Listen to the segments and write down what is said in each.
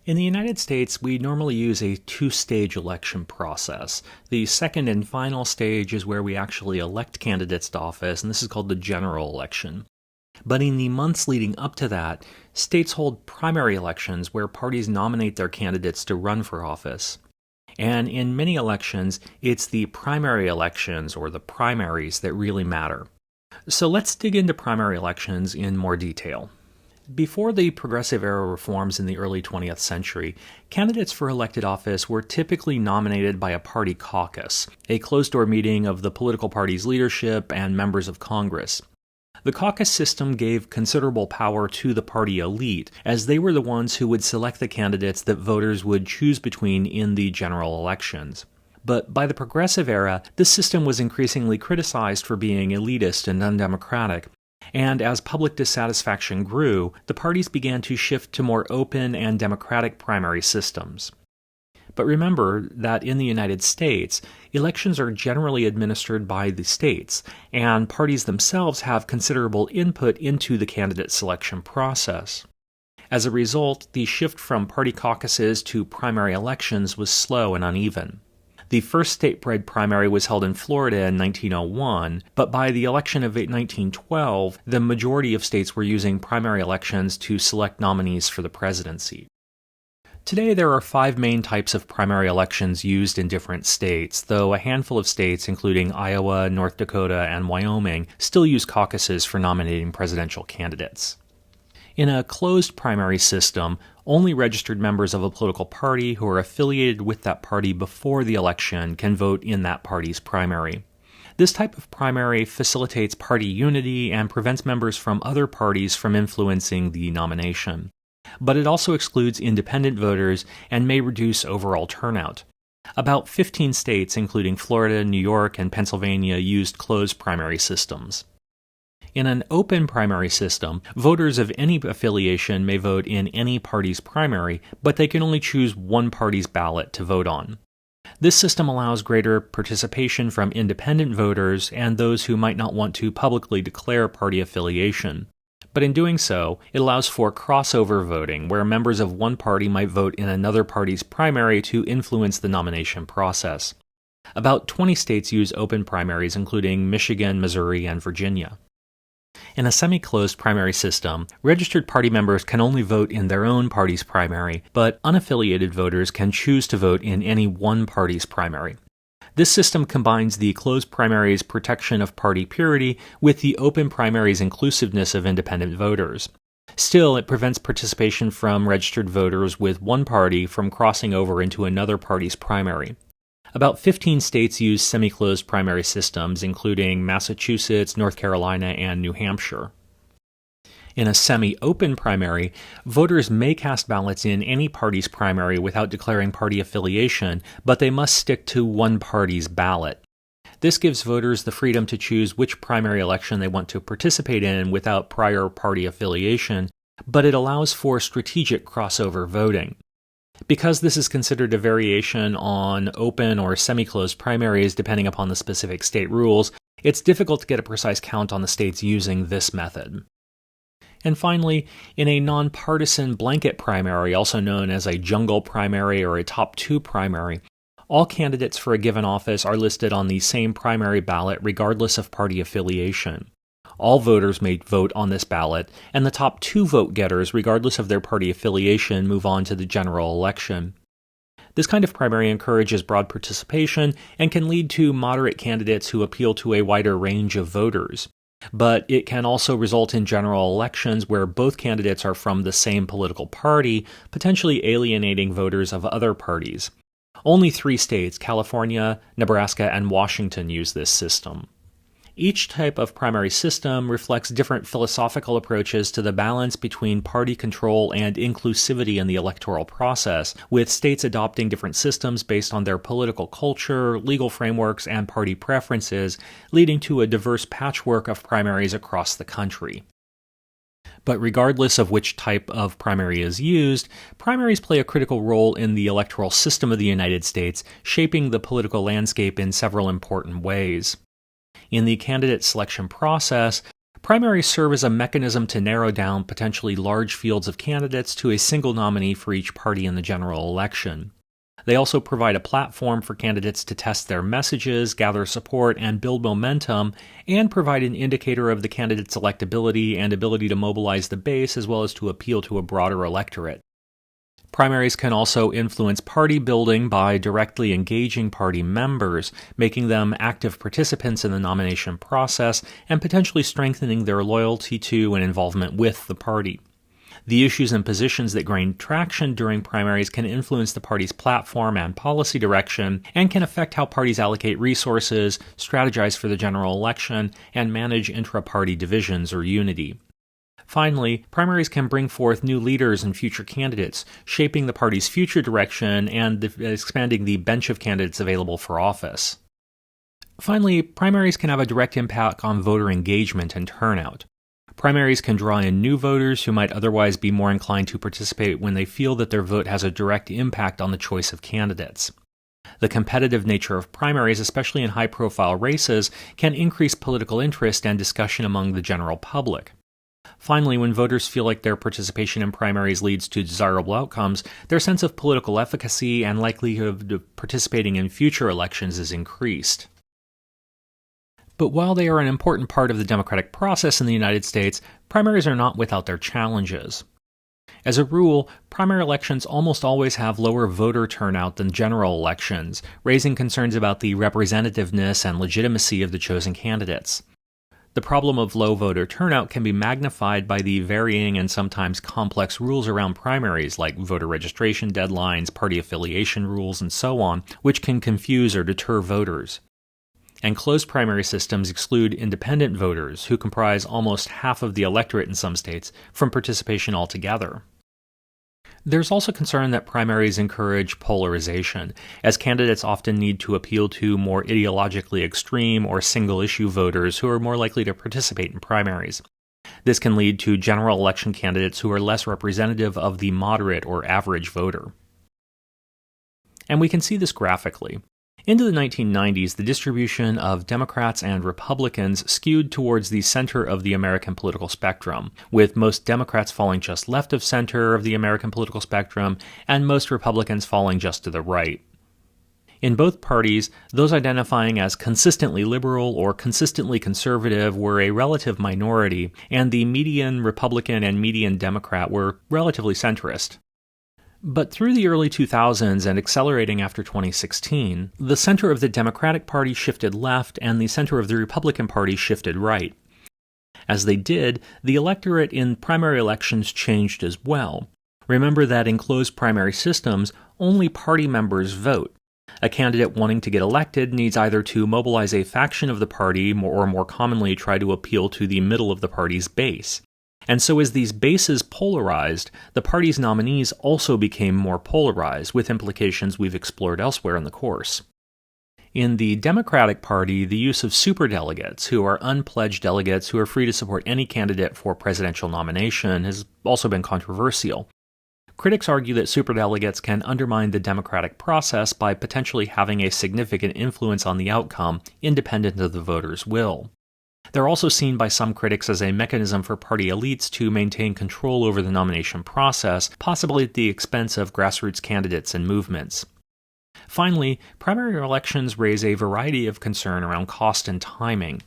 In the United States, we normally use a two-stage election process. The second and final stage is where we actually elect candidates to office, and this is called the general election. But in the months leading up to that, states hold primary elections where parties nominate their candidates to run for office. And in many elections, it's the primary elections, or the primaries, that really matter. So let's dig into primary elections in more detail. Before the Progressive Era reforms in the early 20th century, candidates for elected office were typically nominated by a party caucus, a closed-door meeting of the political party's leadership and members of Congress. The caucus system gave considerable power to the party elite, as they were the ones who would select the candidates that voters would choose between in the general elections. But by the Progressive Era, this system was increasingly criticized for being elitist and undemocratic. And as public dissatisfaction grew, the parties began to shift to more open and democratic primary systems. But remember that in the United States, elections are generally administered by the states, and parties themselves have considerable input into the candidate selection process. As a result, the shift from party caucuses to primary elections was slow and uneven. The first state-bred primary was held in Florida in 1901, but by the election of 1912, the majority of states were using primary elections to select nominees for the presidency. Today, there are 5 main types of primary elections used in different states, though a handful of states, including Iowa, North Dakota, and Wyoming, still use caucuses for nominating presidential candidates. In a closed primary system, only registered members of a political party who are affiliated with that party before the election can vote in that party's primary. This type of primary facilitates party unity and prevents members from other parties from influencing the nomination. But it also excludes independent voters and may reduce overall turnout. About 15 states, including Florida, New York, and Pennsylvania, used closed primary systems. In an open primary system, voters of any affiliation may vote in any party's primary, but they can only choose one party's ballot to vote on. This system allows greater participation from independent voters and those who might not want to publicly declare party affiliation. But in doing so, it allows for crossover voting, where members of one party might vote in another party's primary to influence the nomination process. About 20 states use open primaries, including Michigan, Missouri, and Virginia. In a semi-closed primary system, registered party members can only vote in their own party's primary, but unaffiliated voters can choose to vote in any one party's primary. This system combines the closed primaries' protection of party purity with the open primaries' inclusiveness of independent voters. Still, it prevents participation from registered voters with one party from crossing over into another party's primary. About 15 states use semi-closed primary systems, including Massachusetts, North Carolina, and New Hampshire. In a semi-open primary, voters may cast ballots in any party's primary without declaring party affiliation, but they must stick to one party's ballot. This gives voters the freedom to choose which primary election they want to participate in without prior party affiliation, but it allows for strategic crossover voting. Because this is considered a variation on open or semi-closed primaries depending upon the specific state rules, it's difficult to get a precise count on the states using this method. And finally, in a nonpartisan blanket primary, also known as a jungle primary or a top 2 primary, all candidates for a given office are listed on the same primary ballot regardless of party affiliation. All voters may vote on this ballot, and the top 2 vote-getters, regardless of their party affiliation, move on to the general election. This kind of primary encourages broad participation and can lead to moderate candidates who appeal to a wider range of voters. But it can also result in general elections where both candidates are from the same political party, potentially alienating voters of other parties. Only 3 states, California, Nebraska, and Washington, use this system. Each type of primary system reflects different philosophical approaches to the balance between party control and inclusivity in the electoral process, with states adopting different systems based on their political culture, legal frameworks, and party preferences, leading to a diverse patchwork of primaries across the country. But regardless of which type of primary is used, primaries play a critical role in the electoral system of the United States, shaping the political landscape in several important ways. In the candidate selection process, Primaries serve as a mechanism to narrow down potentially large fields of candidates to a single nominee for each party in the general election. They also provide a platform for candidates to test their messages, gather support, and build momentum, and provide an indicator of the candidate's electability and ability to mobilize the base as well as to appeal to a broader electorate. Primaries can also influence party building by directly engaging party members, making them active participants in the nomination process and potentially strengthening their loyalty to and involvement with the party. The issues and positions that gain traction during primaries can influence the party's platform and policy direction, and can affect how parties allocate resources, strategize for the general election, and manage intra-party divisions or unity. Finally, primaries can bring forth new leaders and future candidates, shaping the party's future direction and expanding the bench of candidates available for office. Finally, primaries can have a direct impact on voter engagement and turnout. Primaries can draw in new voters who might otherwise be more inclined to participate when they feel that their vote has a direct impact on the choice of candidates. The competitive nature of primaries, especially in high-profile races, can increase political interest and discussion among the general public. Finally, when voters feel like their participation in primaries leads to desirable outcomes, their sense of political efficacy and likelihood of participating in future elections is increased. But while they are an important part of the democratic process in the United States, primaries are not without their challenges. As a rule, primary elections almost always have lower voter turnout than general elections, raising concerns about the representativeness and legitimacy of the chosen candidates. The problem of low voter turnout can be magnified by the varying and sometimes complex rules around primaries, like voter registration deadlines, party affiliation rules, and so on, which can confuse or deter voters. And closed primary systems exclude independent voters, who comprise almost half of the electorate in some states, from participation altogether. There's also concern that primaries encourage polarization, as candidates often need to appeal to more ideologically extreme or single-issue voters who are more likely to participate in primaries. This can lead to general election candidates who are less representative of the moderate or average voter. And we can see this graphically. Into the 1990s, the distribution of Democrats and Republicans skewed towards the center of the American political spectrum, with most Democrats falling just left of center of the American political spectrum, and most Republicans falling just to the right. In both parties, those identifying as consistently liberal or consistently conservative were a relative minority, and the median Republican and median Democrat were relatively centrist. But through the early 2000s and accelerating after 2016, the center of the Democratic Party shifted left and the center of the Republican Party shifted right. As they did, the electorate in primary elections changed as well. Remember that in closed primary systems, only party members vote. A candidate wanting to get elected needs either to mobilize a faction of the party or more commonly try to appeal to the middle of the party's base. And so as these bases polarized, the party's nominees also became more polarized, with implications we've explored elsewhere in the course. In the Democratic Party, the use of superdelegates, who are unpledged delegates who are free to support any candidate for presidential nomination, has also been controversial. Critics argue that superdelegates can undermine the democratic process by potentially having a significant influence on the outcome, independent of the voters' will. They're also seen by some critics as a mechanism for party elites to maintain control over the nomination process, possibly at the expense of grassroots candidates and movements. Finally, primary elections raise a variety of concern around cost and timing.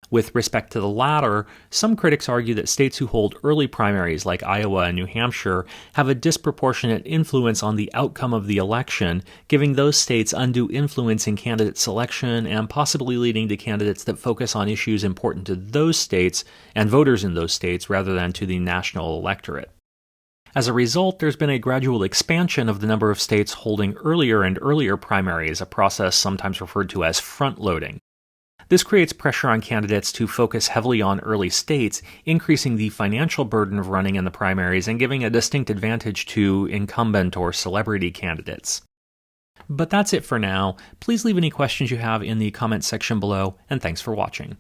With respect to the latter, some critics argue that states who hold early primaries like Iowa and New Hampshire have a disproportionate influence on the outcome of the election, giving those states undue influence in candidate selection and possibly leading to candidates that focus on issues important to those states and voters in those states rather than to the national electorate. As a result, there's been a gradual expansion of the number of states holding earlier and earlier primaries, a process sometimes referred to as front-loading. This creates pressure on candidates to focus heavily on early states, increasing the financial burden of running in the primaries and giving a distinct advantage to incumbent or celebrity candidates. But that's it for now. Please leave any questions you have in the comments section below, and thanks for watching.